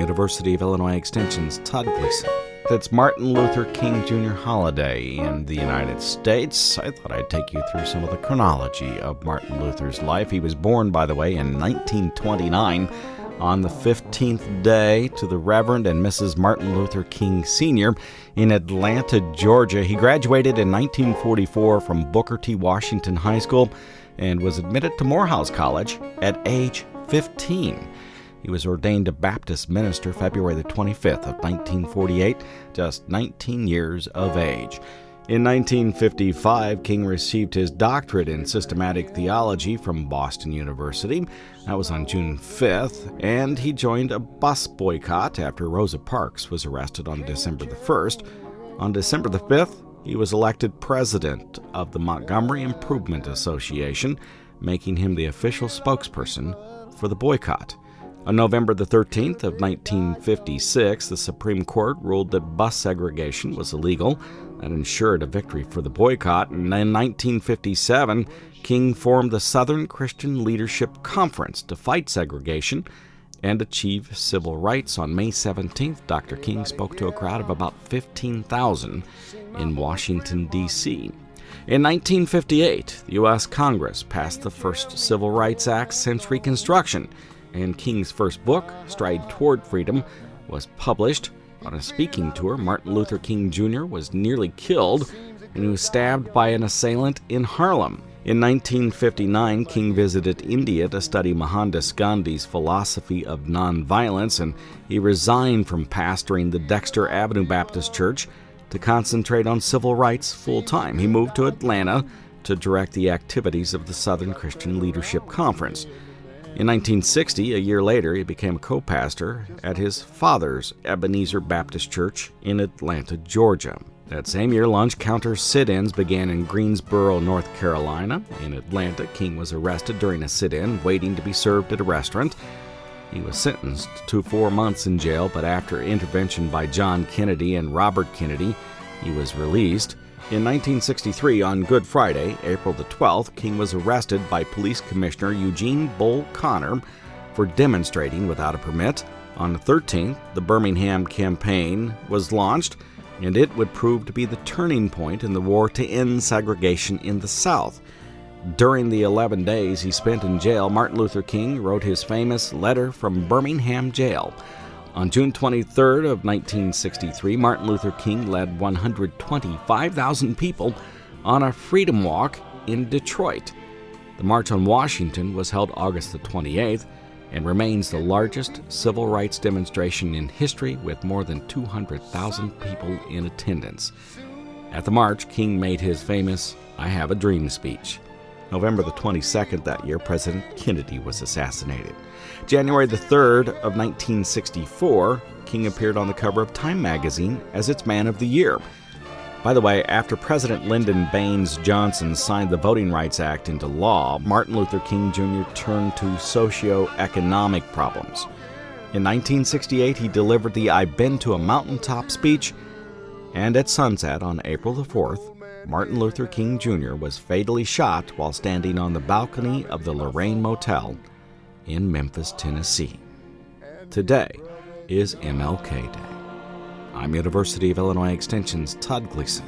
University of Illinois Extension's Todd Gleason. It's Martin Luther King Jr. holiday in the United States. I thought I'd take you through some of the chronology of Martin Luther's life. He was born, by the way, in 1929 on the 15th day to the Reverend and Mrs. Martin Luther King Sr. in Atlanta, Georgia. He graduated in 1944 from Booker T. Washington High School and was admitted to Morehouse College at age 15. He was ordained a Baptist minister February the 25th of 1948, just 19 years of age. In 1955, King received his doctorate in systematic theology from Boston University. That was on June 5th, and he joined a bus boycott after Rosa Parks was arrested on December the 1st. On December the 5th, he was elected president of the Montgomery Improvement Association, making him the official spokesperson for the boycott. On November the 13th of 1956, the Supreme Court ruled that bus segregation was illegal. That ensured a victory for the boycott. And in 1957, King formed the Southern Christian Leadership Conference to fight segregation and achieve civil rights. On May 17th, Dr. King spoke to a crowd of about 15,000 in Washington, D.C. In 1958, the U.S. Congress passed the first Civil Rights Act since Reconstruction, and King's first book, Stride Toward Freedom, was published. On a speaking tour, Martin Luther King Jr. was nearly killed when he was stabbed by an assailant in Harlem. In 1959, King visited India to study Mohandas Gandhi's philosophy of nonviolence, and he resigned from pastoring the Dexter Avenue Baptist Church to concentrate on civil rights full-time. He moved to Atlanta to direct the activities of the Southern Christian Leadership Conference. In 1960, a year later, he became a co-pastor at his father's Ebenezer Baptist Church in Atlanta, Georgia. That same year, lunch counter sit-ins began in Greensboro, North Carolina. In Atlanta, King was arrested during a sit-in, waiting to be served at a restaurant. He was sentenced to 4 months in jail, but after intervention by John Kennedy and Robert Kennedy, he was released. In 1963, on Good Friday, April the 12th, King was arrested by Police Commissioner Eugene Bull Connor for demonstrating without a permit. On the 13th, the Birmingham Campaign was launched, and it would prove to be the turning point in the war to end segregation in the South. During the 11 days he spent in jail, Martin Luther King wrote his famous Letter from Birmingham Jail. On June 23rd of 1963, Martin Luther King led 125,000 people on a freedom walk in Detroit. The March on Washington was held August the 28th and remains the largest civil rights demonstration in history, with more than 200,000 people in attendance. At the march, King made his famous "I Have a Dream" speech. November the 22nd that year, President Kennedy was assassinated. January the 3rd of 1964, King appeared on the cover of Time magazine as its Man of the Year. By the way, after President Lyndon Baines Johnson signed the Voting Rights Act into law, Martin Luther King Jr. turned to socio-economic problems. In 1968, he delivered the "I've Been to a Mountaintop" speech, and at sunset on April the 4th, Martin Luther King Jr. was fatally shot while standing on the balcony of the Lorraine Motel in Memphis, Tennessee. Today is MLK Day. I'm University of Illinois Extension's Todd Gleason.